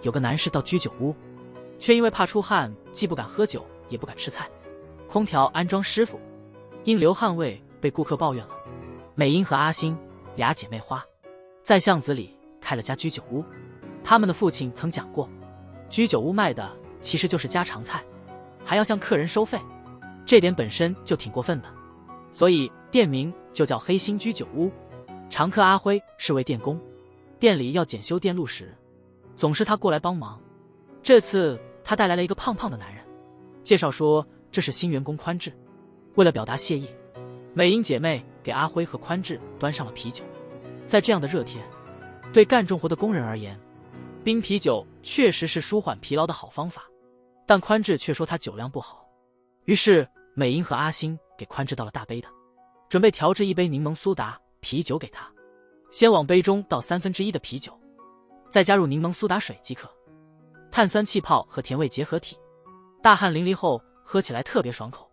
有个男士到居酒屋，却因为怕出汗，既不敢喝酒，也不敢吃菜。空调安装师傅因流汗味被顾客抱怨了。美英和阿星俩姐妹花在巷子里开了家居酒屋，他们的父亲曾讲过，居酒屋卖的其实就是家常菜，还要向客人收费，这点本身就挺过分的，所以店名就叫黑心居酒屋。常客阿辉是位电工，店里要检修电路时，总是他过来帮忙。这次他带来了一个胖胖的男人，介绍说这是新员工宽志。为了表达谢意，美英姐妹给阿辉和宽志端上了啤酒。在这样的热天，对干重活的工人而言，冰啤酒确实是舒缓疲劳的好方法，但宽志却说他酒量不好。于是美英和阿星给宽志倒了大杯的，准备调制一杯柠檬苏打啤酒给他。先往杯中倒1/3的啤酒，再加入柠檬苏打水即可。碳酸气泡和甜味结合体，大汗淋漓后喝起来特别爽口。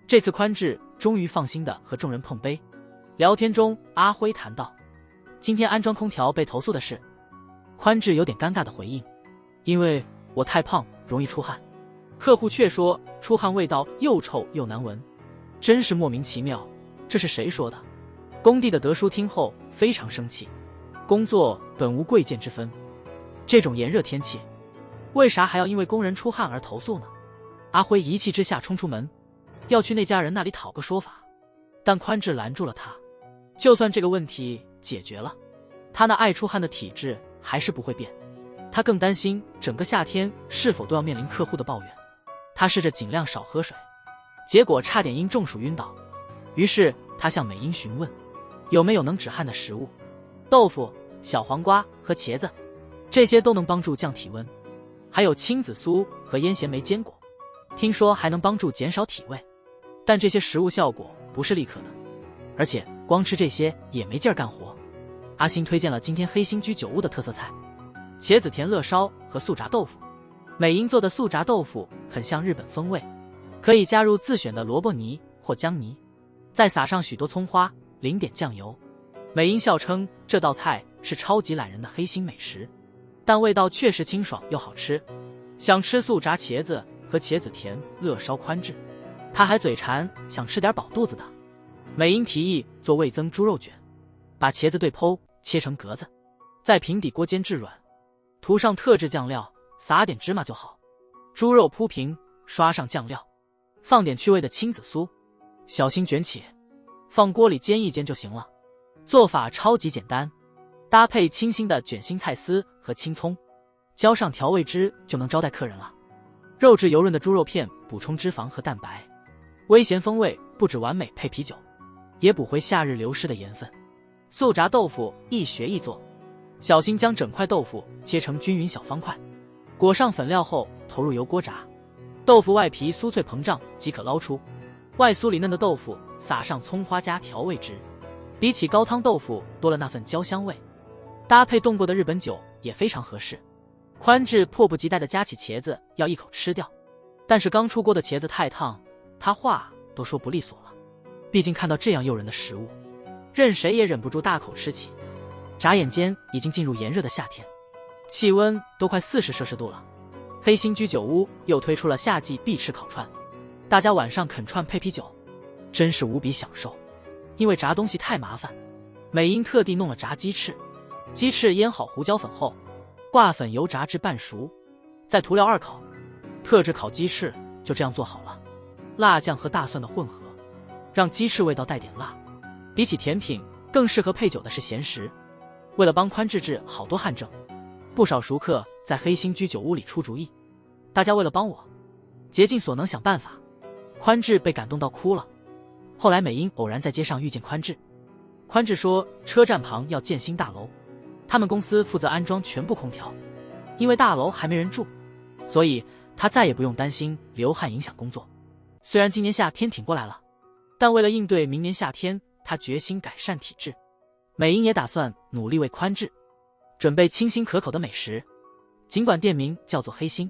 这次宽志终于放心地和众人碰杯。聊天中，阿辉谈到今天安装空调被投诉的事，宽志有点尴尬地回应，因为我太胖容易出汗，客户却说出汗味道又臭又难闻，真是莫名其妙，这是谁说的？工地的德叔听后非常生气，工作本无贵贱之分，这种炎热天气，为啥还要因为工人出汗而投诉呢？阿辉一气之下冲出门，要去那家人那里讨个说法，但宽志拦住了他。就算这个问题解决了，他那爱出汗的体质还是不会变。他更担心整个夏天是否都要面临客户的抱怨。他试着尽量少喝水，结果差点因中暑晕倒。于是他向美英询问有没有能止汗的食物，豆腐、小黄瓜和茄子，这些都能帮助降体温，还有青紫苏和腌咸梅坚果，听说还能帮助减少体味，但这些食物效果不是立刻的，而且光吃这些也没劲儿干活。阿星推荐了今天黑心居酒屋的特色菜，茄子甜乐烧和素炸豆腐。美英做的素炸豆腐很像日本风味，可以加入自选的萝卜泥或姜泥，再撒上许多葱花，淋点酱油。美英笑称这道菜是超级懒人的黑心美食，但味道确实清爽又好吃。想吃素炸茄子和茄子甜乐烧宽志，他还嘴馋想吃点饱肚子的。美英提议做味增猪肉卷，把茄子对剖切成格子，在平底锅煎至软，涂上特制酱料，撒点芝麻就好。猪肉铺平，刷上酱料，放点去味的青紫苏，小心卷起，放锅里煎一煎就行了。做法超级简单，搭配清新的卷心菜丝和青葱，浇上调味汁就能招待客人了。肉质油润的猪肉片补充脂肪和蛋白，微咸风味不止完美配啤酒，也补回夏日流失的盐分。素炸豆腐一学一做，小心将整块豆腐切成均匀小方块，裹上粉料后投入油锅炸。豆腐外皮酥脆膨胀即可捞出，外酥里嫩的豆腐撒上葱花加调味汁，比起高汤豆腐多了那份焦香味，搭配冻过的日本酒也非常合适。宽志迫不及待地夹起茄子要一口吃掉，但是刚出锅的茄子太烫，他话都说不利索了。毕竟看到这样诱人的食物，任谁也忍不住大口吃起。眨眼间已经进入炎热的夏天，气温都快40摄氏度了。黑心居酒屋又推出了夏季必吃烤串，大家晚上啃串配啤酒，真是无比享受。因为炸东西太麻烦，美英特地弄了炸鸡翅，鸡翅腌好胡椒粉后，挂粉油炸至半熟，再涂料2烤。特制烤鸡翅就这样做好了，辣酱和大蒜的混合，让鸡翅味道带点辣。比起甜品，更适合配酒的是咸食。为了帮宽志治好多汗症，不少熟客在黑心居酒屋里出主意。大家为了帮我，竭尽所能想办法。宽志被感动到哭了。后来美英偶然在街上遇见宽志，宽志说车站旁要建新大楼，他们公司负责安装全部空调，因为大楼还没人住，所以他再也不用担心流汗影响工作。虽然今年夏天挺过来了，但为了应对明年夏天，他决心改善体质。美英也打算努力为宽志准备清新可口的美食。尽管店名叫做黑心，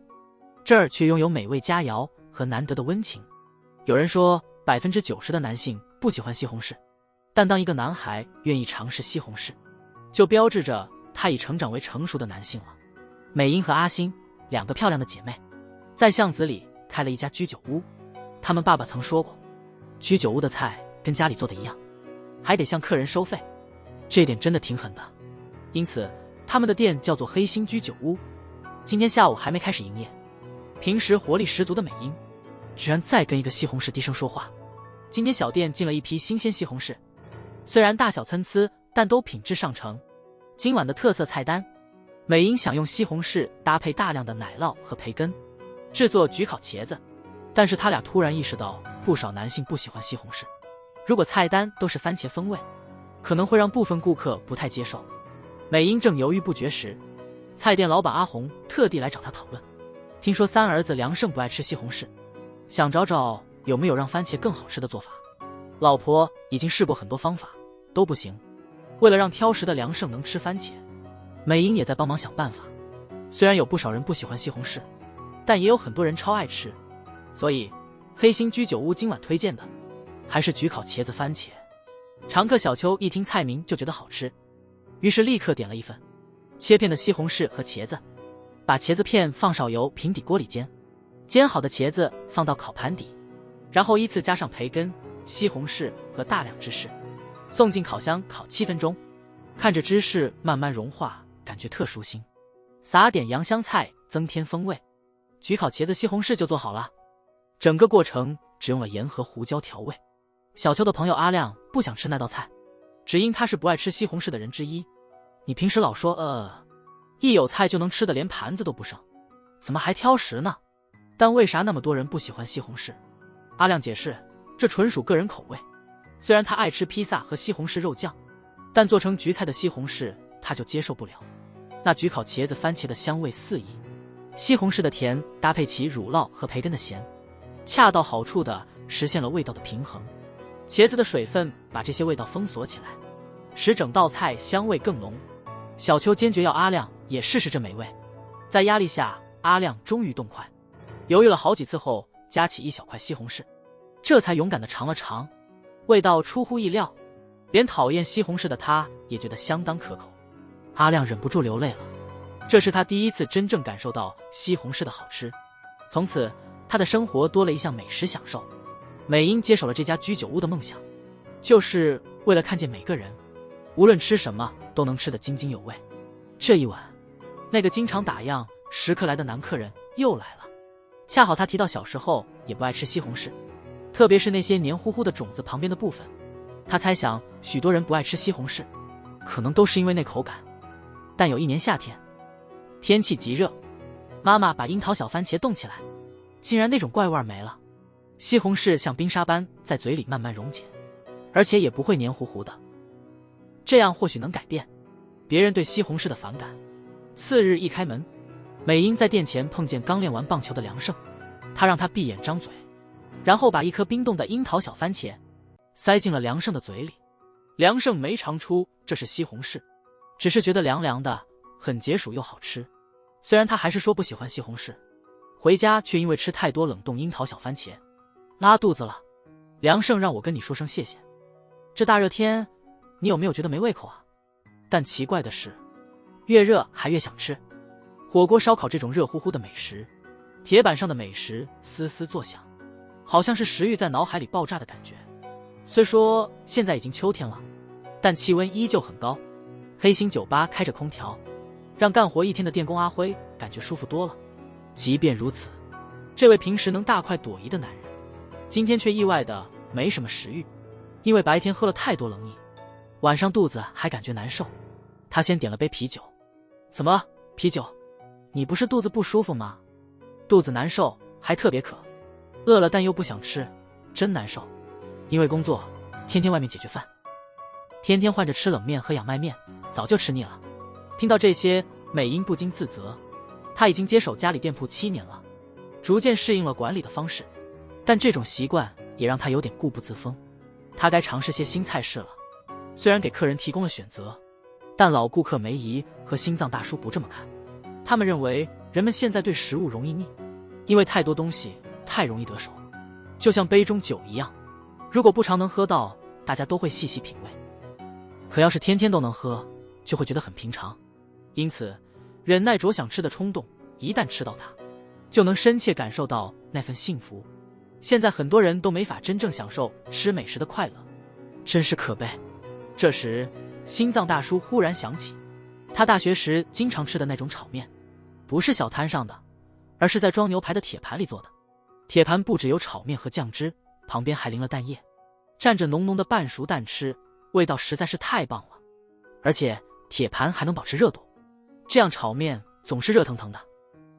这儿却拥有美味佳肴和难得的温情。有人说90%的男性不喜欢西红柿，但当一个男孩愿意尝试西红柿，就标志着他已成长为成熟的男性了。美英和阿星2个漂亮的姐妹，在巷子里开了一家居酒屋。他们爸爸曾说过，居酒屋的菜跟家里做的一样，还得向客人收费，这点真的挺狠的。因此他们的店叫做黑心居酒屋。今天下午还没开始营业，平时活力十足的美英居然再跟一个西红柿低声说话。今天小店进了一批新鲜西红柿，虽然大小参差，但都品质上乘。今晚的特色菜单，美英想用西红柿搭配大量的奶酪和培根制作焗烤茄子，但是他俩突然意识到不少男性不喜欢西红柿，如果菜单都是番茄风味，可能会让部分顾客不太接受。美英正犹豫不决时，菜店老板阿红特地来找他讨论，听说3儿子梁胜不爱吃西红柿，想找找有没有让番茄更好吃的做法。老婆已经试过很多方法都不行，为了让挑食的梁胜能吃番茄，美英也在帮忙想办法。虽然有不少人不喜欢西红柿，但也有很多人超爱吃，所以黑心居酒屋今晚推荐的还是焗烤茄子番茄。常客小邱一听菜名就觉得好吃，于是立刻点了一份切片的西红柿和茄子，把茄子片放少油平底锅里煎，煎好的茄子放到烤盘底，然后依次加上培根、西红柿和大量芝士，送进烤箱烤7分钟，看着芝士慢慢融化，感觉特舒心。撒点洋香菜增添风味，焗烤茄子西红柿就做好了。整个过程只用了盐和胡椒调味。小邱的朋友阿亮不想吃那道菜，只因他是不爱吃西红柿的人之一。你平时老说一有菜就能吃的连盘子都不剩，怎么还挑食呢？但为啥那么多人不喜欢西红柿？阿亮解释，这纯属个人口味。虽然他爱吃披萨和西红柿肉酱，但做成焗菜的西红柿他就接受不了。那焗烤茄子番茄的香味四溢，西红柿的甜搭配起乳酪和培根的咸，恰到好处地实现了味道的平衡。茄子的水分把这些味道封锁起来，使整道菜香味更浓。小邱坚决要阿亮也试试这美味。在压力下，阿亮终于动筷，犹豫了好几次后夹起一小块西红柿，这才勇敢地尝了尝，味道出乎意料，连讨厌西红柿的他也觉得相当可口。阿亮忍不住流泪了，这是他第一次真正感受到西红柿的好吃。从此他的生活多了一项美食享受。美英接手了这家居酒屋的梦想，就是为了看见每个人无论吃什么都能吃得津津有味。这一晚，那个经常打烊时刻来的男客人又来了，恰好他提到小时候也不爱吃西红柿，特别是那些黏糊糊的种子旁边的部分。他猜想许多人不爱吃西红柿，可能都是因为那口感。但有一年夏天，天气极热，妈妈把樱桃小番茄冻起来，竟然那种怪味没了，西红柿像冰沙般在嘴里慢慢溶解，而且也不会黏糊糊的。这样或许能改变别人对西红柿的反感。次日一开门，美英在店前碰见刚练完棒球的梁胜，他让他闭眼张嘴，然后把一颗冰冻的樱桃小番茄塞进了梁胜的嘴里。梁胜没尝出这是西红柿，只是觉得凉凉的，很解暑又好吃。虽然他还是说不喜欢西红柿，回家却因为吃太多冷冻樱桃小番茄拉肚子了。梁胜让我跟你说声谢谢，这大热天你有没有觉得没胃口啊？但奇怪的是，越热还越想吃。火锅烧烤这种热乎乎的美食，铁板上的美食嘶嘶作响，好像是食欲在脑海里爆炸的感觉。虽说现在已经秋天了，但气温依旧很高。黑心酒吧开着空调，让干活一天的电工阿辉感觉舒服多了。即便如此，这位平时能大快朵颐的男人，今天却意外的没什么食欲，因为白天喝了太多冷饮，晚上肚子还感觉难受。他先点了杯啤酒。怎么了？啤酒？你不是肚子不舒服吗？肚子难受还特别渴，饿了但又不想吃，真难受。因为工作，天天外面解决饭，天天换着吃冷面和仰麦面，早就吃腻了。听到这些，美英不禁自责，她已经接手家里店铺7年了，逐渐适应了管理的方式，但这种习惯也让她有点固步自封。她该尝试些新菜式了。虽然给客人提供了选择，但老顾客梅姨和心脏大叔不这么看。他们认为人们现在对食物容易腻，因为太多东西太容易得手，就像杯中酒一样，如果不常能喝到，大家都会细细品味。可要是天天都能喝，就会觉得很平常。因此忍耐着想吃的冲动，一旦吃到它，就能深切感受到那份幸福。现在很多人都没法真正享受吃美食的快乐，真是可悲。这时，心脏大叔忽然想起，他大学时经常吃的那种炒面，不是小摊上的，而是在装牛排的铁盘里做的。铁盘不只有炒面和酱汁，旁边还淋了蛋液，蘸着浓浓的半熟蛋吃，味道实在是太棒了。而且铁盘还能保持热度，这样炒面总是热腾腾的。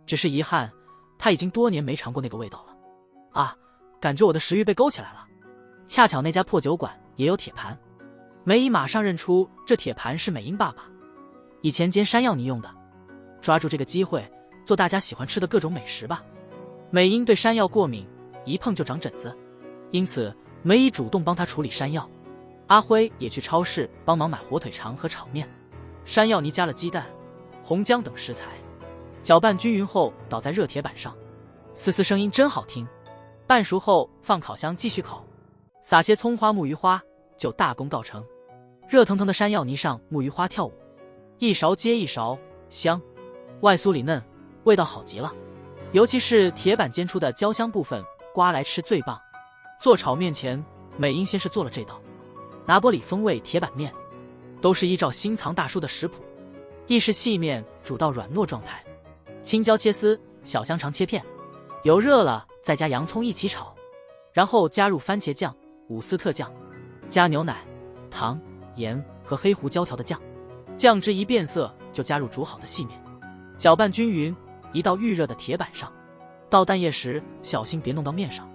只是遗憾，他已经多年没尝过那个味道了。啊，感觉我的食欲被勾起来了。恰巧那家破酒馆也有铁盘，梅姨马上认出这铁盘是美英爸爸以前煎山药泥用的。抓住这个机会，做大家喜欢吃的各种美食吧。美英对山药过敏，一碰就长疹子，因此梅姨主动帮他处理山药。阿辉也去超市帮忙买火腿肠和炒面。山药泥加了鸡蛋、红姜等食材，搅拌均匀后倒在热铁板上，嘶嘶声音真好听。半熟后放烤箱继续烤，撒些葱花、木鱼花，就大功告成。热腾腾的山药泥上，木鱼花跳舞，一勺接一勺，香，外酥里嫩，味道好极了。尤其是铁板煎出的焦香部分，刮来吃最棒。做炒面前，美英先是做了这道拿坡里风味铁板面，都是依照新藏大叔的食谱。意式细面煮到软糯状态，青椒切丝，小香肠切片，油热了再加洋葱一起炒，然后加入番茄酱、伍斯特酱，加牛奶、糖、盐和黑胡椒调的酱，酱汁一变色就加入煮好的细面，搅拌均匀，移到预热的铁板上。倒蛋液时小心别弄到面上，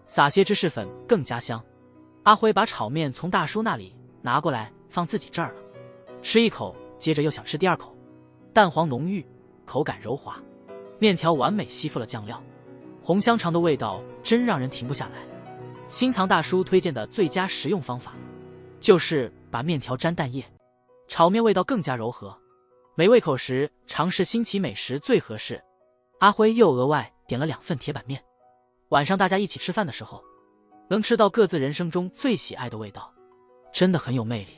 撒些芝士粉更加香。阿辉把炒面从大叔那里拿过来放自己这儿了，吃一口，接着又想吃第二口。蛋黄浓郁，口感柔滑，面条完美吸附了酱料，红香肠的味道真让人停不下来。新藏大叔推荐的最佳食用方法，就是把面条沾蛋液，炒面味道更加柔和。没胃口时尝试新奇美食最合适。阿辉又额外点了2份铁板面，晚上大家一起吃饭的时候，能吃到各自人生中最喜爱的味道，真的很有魅力。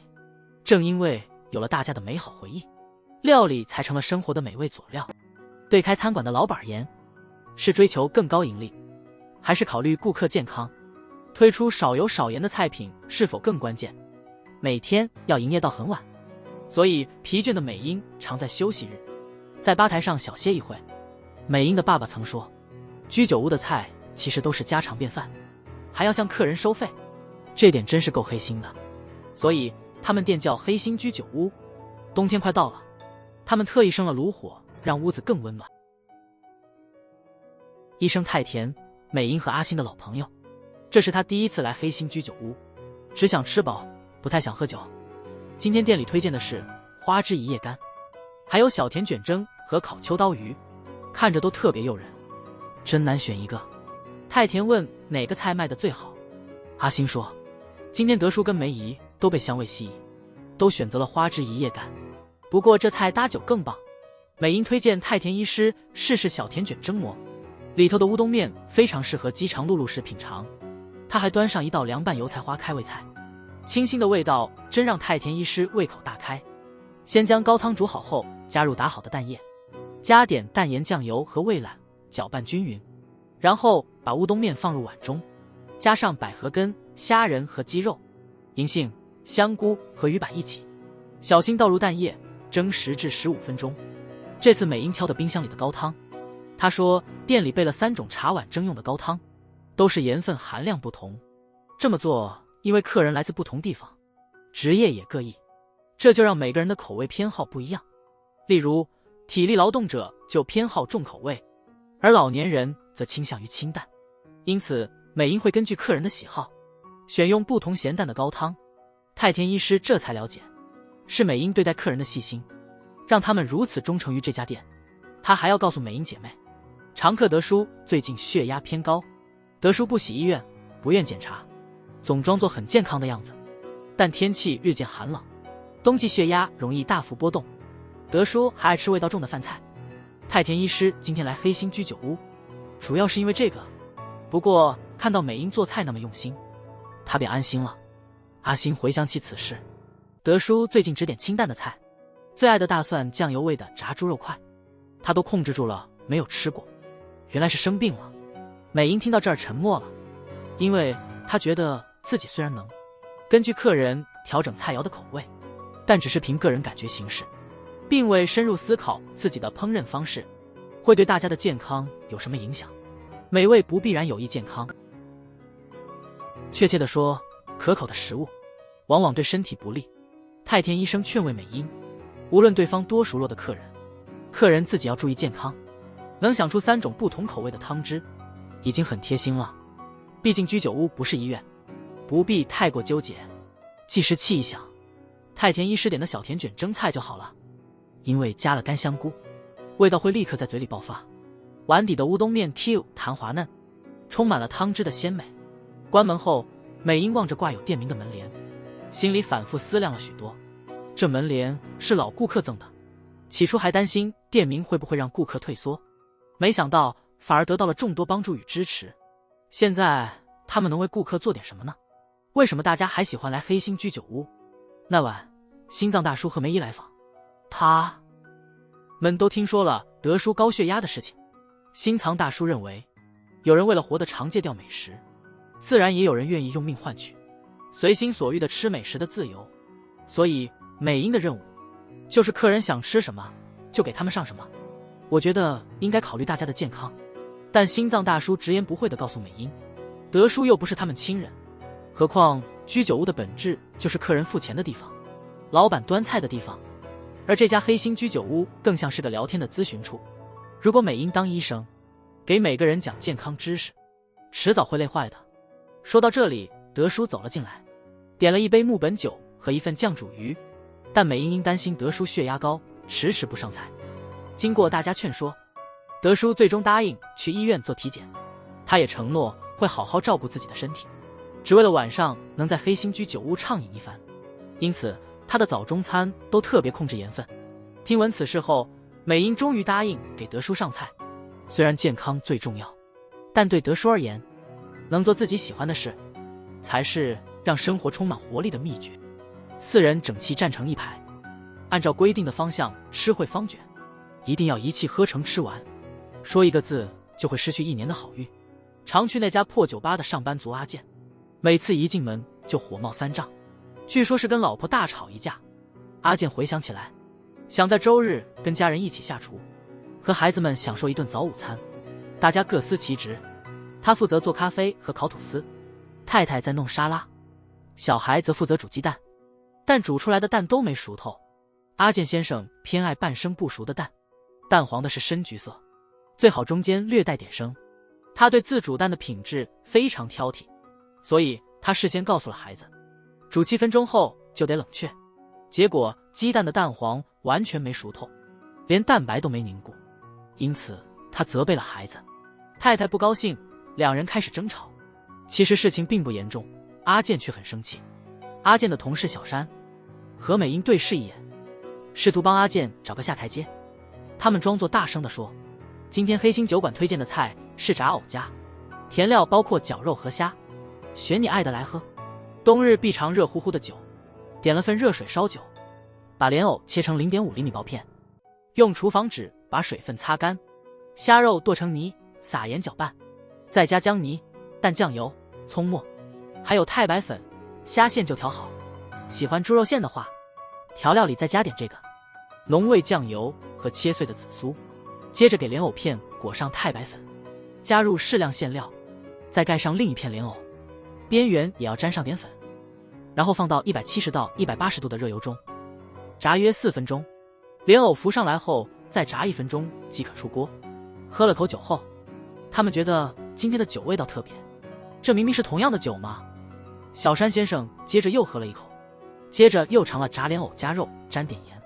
正因为有了大家的美好回忆，料理才成了生活的美味佐料。对开餐馆的老板而言，是追求更高盈利，还是考虑顾客健康，推出少油少盐的菜品是否更关键？每天要营业到很晚，所以疲倦的美英常在休息日在吧台上小歇一会。美英的爸爸曾说，居酒屋的菜其实都是家常便饭，还要向客人收费，这点真是够黑心的。所以他们店叫黑心居酒屋。冬天快到了，他们特意生了炉火，让屋子更温暖。一声太甜，美英和阿星的老朋友，这是他第一次来黑心居酒屋，只想吃饱，不太想喝酒。今天店里推荐的是花枝一叶干，还有小甜卷蒸和烤秋刀鱼，看着都特别诱人，真难选一个。太甜问哪个菜卖的最好，阿星说今天德叔跟梅姨都被香味吸引，都选择了花枝一叶干，不过这菜搭酒更棒。美英推荐太田医师试试小甜卷蒸馍，里头的乌冬面非常适合饥肠辘辘时品尝。他还端上一道凉拌油菜花开胃菜，清新的味道真让太田医师胃口大开。先将高汤煮好后，加入打好的蛋液，加点淡盐酱油和味懒，搅拌均匀，然后把乌冬面放入碗中，加上百合根、虾仁和鸡肉、银杏、香菇和鱼板一起，小心倒入蛋液，蒸10至15分钟。这次美英挑的冰箱里的高汤，她说店里备了3种茶碗蒸用的高汤，都是盐分含量不同。这么做因为客人来自不同地方，职业也各异，这就让每个人的口味偏好不一样。例如体力劳动者就偏好重口味，而老年人则倾向于清淡。因此美英会根据客人的喜好选用不同咸淡的高汤。太田医师这才了解，是美英对待客人的细心，让他们如此忠诚于这家店。他还要告诉美英姐妹，常客德叔最近血压偏高，德叔不喜医院，不愿检查，总装作很健康的样子，但天气日渐寒冷，冬季血压容易大幅波动。德叔还爱吃味道重的饭菜。太田医师今天来黑心居酒屋，主要是因为这个。不过看到美英做菜那么用心，他便安心了。阿星回想起此事，德叔最近只点清淡的菜，最爱的大蒜酱油味的炸猪肉块，他都控制住了，没有吃过。原来是生病了。美英听到这儿沉默了，因为她觉得自己虽然能根据客人调整菜肴的口味，但只是凭个人感觉行事，并未深入思考自己的烹饪方式会对大家的健康有什么影响。美味不必然有益健康，确切地说，可口的食物往往对身体不利。太田医生劝慰美英，无论对方多熟络的客人，客人自己要注意健康。能想出3种不同口味的汤汁，已经很贴心了。毕竟居酒屋不是医院，不必太过纠结。计时器一响，太田医师点的小甜卷蒸菜就好了，因为加了干香菇，味道会立刻在嘴里爆发。碗底的乌冬面 Q 弹滑嫩，充满了汤汁的鲜美。关门后，美英望着挂有店名的门帘，心里反复思量了许多。这门帘是老顾客赠的，起初还担心店名会不会让顾客退缩，没想到反而得到了众多帮助与支持。现在他们能为顾客做点什么呢？为什么大家还喜欢来黑心居酒屋？那晚，心脏大叔和梅姨来访，他们都听说了德叔高血压的事情。心藏大叔认为，有人为了活得长戒掉美食，自然也有人愿意用命换取随心所欲的吃美食的自由。所以美英的任务就是客人想吃什么就给他们上什么。我觉得应该考虑大家的健康。但心脏大叔直言不讳地告诉美英，德叔又不是他们亲人，何况居酒屋的本质就是客人付钱的地方，老板端菜的地方，而这家黑心居酒屋更像是个聊天的咨询处。如果美英当医生，给每个人讲健康知识，迟早会累坏的。说到这里，德叔走了进来，点了一杯木本酒和一份酱煮鱼，但美英因担心德叔血压高，迟迟不上菜。经过大家劝说，德叔最终答应去医院做体检。他也承诺会好好照顾自己的身体，只为了晚上能在黑心居酒屋畅饮一番。因此他的早中餐都特别控制盐分。听闻此事后，美英终于答应给德叔上菜。虽然健康最重要，但对德叔而言，能做自己喜欢的事才是让生活充满活力的秘诀。4人整齐站成一排，按照规定的方向吃烩方卷，一定要一气呵成吃完，说一个字就会失去1年的好运。常去那家破酒吧的上班族阿健，每次一进门就火冒3丈，据说是跟老婆大吵一架。阿健回想起来，想在周日跟家人一起下厨，和孩子们享受一顿早午餐，大家各司其职。他负责做咖啡和烤吐司，太太在弄沙拉，小孩则负责煮鸡蛋，但煮出来的蛋都没熟透。阿健先生偏爱半生不熟的蛋，蛋黄的是深橘色，最好中间略带点生。他对自煮蛋的品质非常挑剔，所以他事先告诉了孩子，煮7分钟后就得冷却。结果鸡蛋的蛋黄完全没熟透，连蛋白都没凝固，因此他责备了孩子。太太不高兴，2人开始争吵。其实事情并不严重，阿健却很生气。阿健的同事小山和美英对视一眼，试图帮阿健找个下台阶。他们装作大声地说，今天黑心酒馆推荐的菜是炸藕夹，填料包括绞肉和虾，选你爱的来喝。冬日必尝热乎乎的酒，点了份热水烧酒，把莲藕切成0.5厘米薄片，用厨房纸把水分擦干，虾肉剁成泥，撒盐搅拌，再加姜泥、淡酱油、葱末，还有太白粉，虾线就调好。喜欢猪肉馅的话，调料里再加点这个浓味酱油和切碎的紫苏。接着给莲藕片裹上太白粉，加入适量馅料，再盖上另一片莲藕，边缘也要沾上点粉，然后放到170到180度的热油中炸约4分钟。莲藕浮上来后再炸1分钟即可出锅。喝了口酒后，他们觉得今天的酒味道特别，这明明是同样的酒吗？小山先生接着又喝了一口，接着又尝了炸莲藕加肉沾点盐，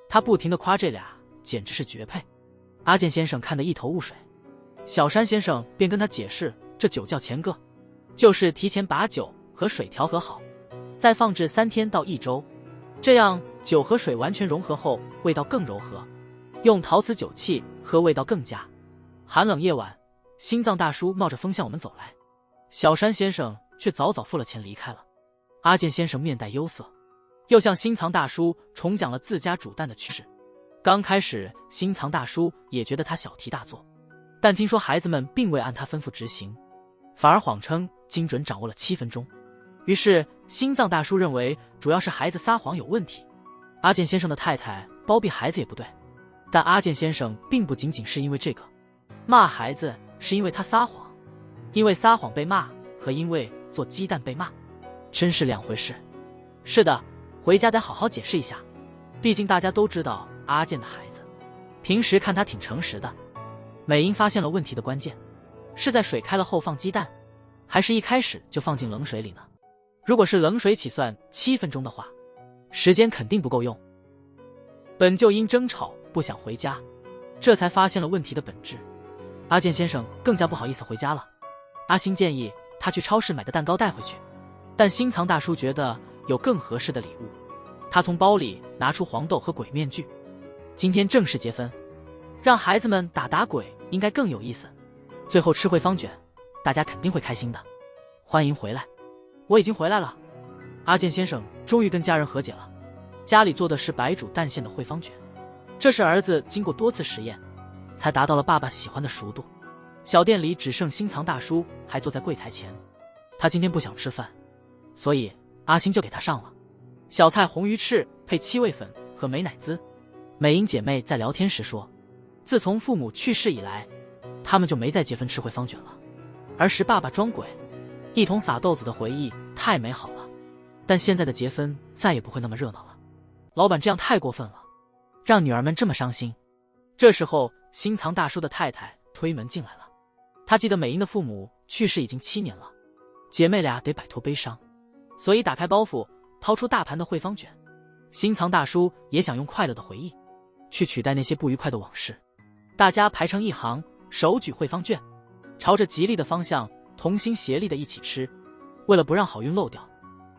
他不停地夸这俩简直是绝配。阿健先生看得一头雾水，小山先生便跟他解释，这酒叫前个，就是提前把酒和水调和好，再放置3天到1周，这样酒和水完全融合后味道更柔和，用陶瓷酒器喝味道更佳。寒冷夜晚，心脏大叔冒着风向我们走来，小山先生却早早付了钱离开了。阿健先生面带忧色，又向心藏大叔重讲了自家煮蛋的趣事。刚开始，心藏大叔也觉得他小题大做，但听说孩子们并未按他吩咐执行，反而谎称精准掌握了7分钟。于是，心脏大叔认为主要是孩子撒谎有问题。阿健先生的太太包庇孩子也不对，但阿健先生并不仅仅是因为这个，骂孩子是因为他撒谎，因为撒谎被骂和因为做鸡蛋被骂，真是两回事。是的，回家得好好解释一下，毕竟大家都知道阿健的孩子，平时看他挺诚实的。美英发现了问题的关键，是在水开了后放鸡蛋，还是一开始就放进冷水里呢？如果是冷水起算7分钟的话，时间肯定不够用。本就因争吵不想回家，这才发现了问题的本质。阿健先生更加不好意思回家了。阿星建议他去超市买个蛋糕带回去，但心藏大叔觉得有更合适的礼物。他从包里拿出黄豆和鬼面具。今天正式结分，让孩子们打鬼应该更有意思。最后吃汇方卷，大家肯定会开心的。欢迎回来。我已经回来了。阿健先生终于跟家人和解了，家里做的是白煮蛋馅的汇方卷，这是儿子经过多次实验才达到了爸爸喜欢的熟度。小店里只剩心藏大叔还坐在柜台前，他今天不想吃饭，所以阿星就给他上了小菜红鱼翅配七味粉和美乃滋。美英姐妹在聊天时说，自从父母去世以来，他们就没再结婚吃汇方卷了。儿时爸爸装鬼一同撒豆子的回忆太美好了，但现在的结婚再也不会那么热闹了。老板这样太过分了，让女儿们这么伤心。这时候心藏大叔的太太推门进来了，她记得美英的父母去世已经7年了，姐妹俩得摆脱悲伤，所以打开包袱掏出大盘的汇方卷。心藏大叔也想用快乐的回忆去取代那些不愉快的往事。大家排成一行，手举汇方卷，朝着吉利的方向同心协力的一起吃。为了不让好运漏掉，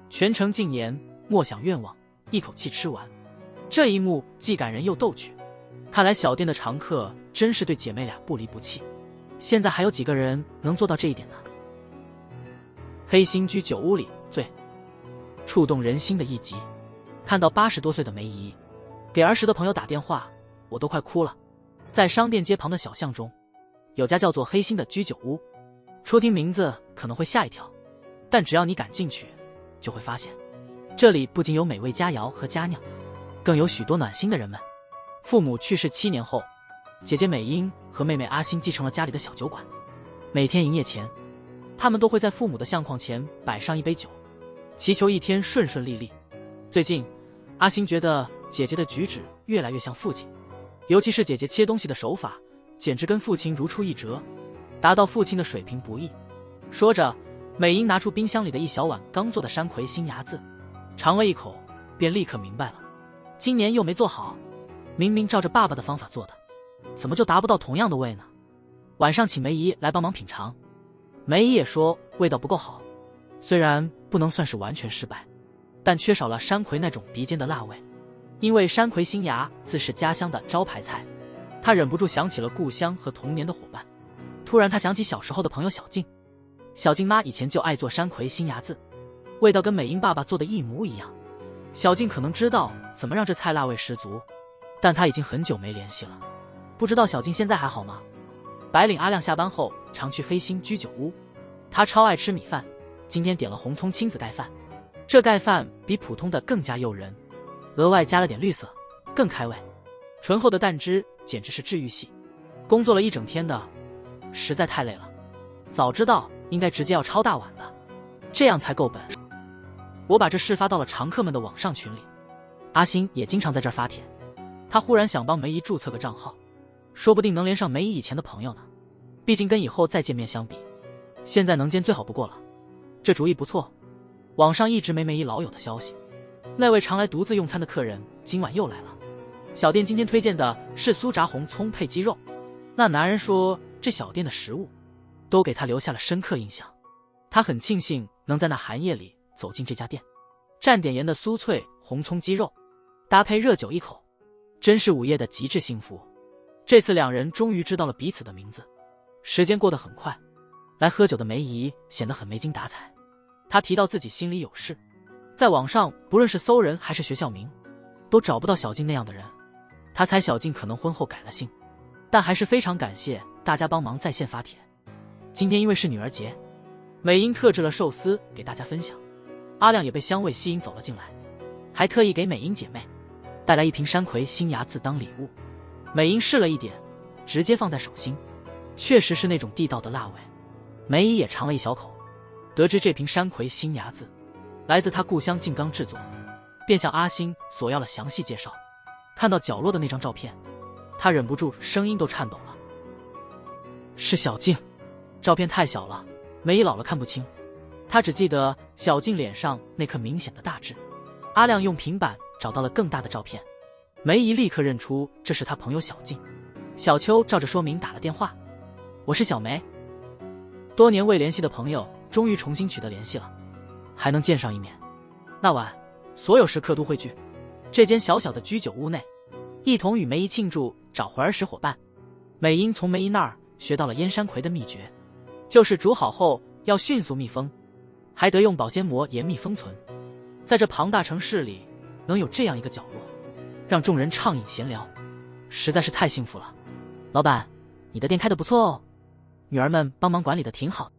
全程禁言，默想愿望，一口气吃完。这一幕既感人又逗趣，看来小店的常客真是对姐妹俩不离不弃。现在还有几个人能做到这一点呢？黑心居酒屋里最触动人心的一集，看到80多岁的梅姨给儿时的朋友打电话，我都快哭了。在商店街旁的小巷中，有家叫做黑心的居酒屋，初听名字可能会吓一跳，但只要你敢进去，就会发现这里不仅有美味佳肴和佳酿，更有许多暖心的人们。父母去世7年后，姐姐美英和妹妹阿星继承了家里的小酒馆。每天营业前，他们都会在父母的相框前摆上一杯酒，祈求一天顺顺利利。最近，阿星觉得姐姐的举止越来越像父亲，尤其是姐姐切东西的手法，简直跟父亲如出一辙，达到父亲的水平不易。说着，美英拿出冰箱里的一小碗刚做的山葵新芽子，尝了一口，便立刻明白了，今年又没做好，明明照着爸爸的方法做的，怎么就达不到同样的味呢？晚上请梅姨来帮忙品尝，梅姨也说味道不够好，虽然不能算是完全失败，但缺少了山葵那种鼻尖的辣味。因为山葵新芽自是家乡的招牌菜，他忍不住想起了故乡和童年的伙伴。突然他想起小时候的朋友小静，小静妈以前就爱做山葵新芽子，味道跟美英爸爸做的一模一样。小静可能知道怎么让这菜辣味十足，但她已经很久没联系了，不知道小静现在还好吗？白领阿亮下班后常去黑心居酒屋，他超爱吃米饭，今天点了红葱亲子盖饭。这盖饭比普通的更加诱人，额外加了点绿色，更开胃。醇厚的蛋汁简直是治愈系。工作了一整天的，实在太累了，早知道应该直接要超大碗的，这样才够本。我把这事发到了常客们的网上群里，阿星也经常在这儿发帖。他忽然想帮梅姨注册个账号，说不定能连上梅姨以前的朋友呢。毕竟跟以后再见面相比，现在能见最好不过了。这主意不错。网上一直没梅姨老友的消息，那位常来独自用餐的客人今晚又来了。小店今天推荐的是酥炸红葱配鸡肉。那男人说这小店的食物都给他留下了深刻印象，他很庆幸能在那寒夜里走进这家店。蘸点盐的酥脆红葱鸡肉，搭配热酒一口，真是午夜的极致幸福。这次两人终于知道了彼此的名字。时间过得很快，来喝酒的梅姨显得很没精打采。她提到自己心里有事，在网上不论是搜人还是学校名，都找不到小静那样的人。他猜小静可能婚后改了性，但还是非常感谢大家帮忙在线发帖。今天因为是女儿节，美英特制了寿司给大家分享，阿亮也被香味吸引走了进来，还特意给美英姐妹带来一瓶山葵新芽子当礼物。美英试了一点，直接放在手心，确实是那种地道的辣味。梅姨也尝了一小口，得知这瓶山葵新芽子来自她故乡静冈制作，便向阿星索要了详细介绍。看到角落的那张照片，他忍不住声音都颤抖了。是小静。照片太小了，梅姨老了看不清，他只记得小静脸上那颗明显的大痣。阿亮用平板找到了更大的照片，梅姨立刻认出这是他朋友小静。小秋照着说明打了电话：“我是小梅。”多年未联系的朋友终于重新取得联系了，还能见上一面。那晚，所有食客都汇聚这间小小的居酒屋内，一同与梅姨庆祝找回儿时伙伴。美英从梅姨那儿学到了腌山葵的秘诀，就是煮好后要迅速密封，还得用保鲜膜严密封存。在这庞大城市里，能有这样一个角落，让众人畅饮闲聊，实在是太幸福了。老板，你的店开得不错哦，女儿们帮忙管理的挺好。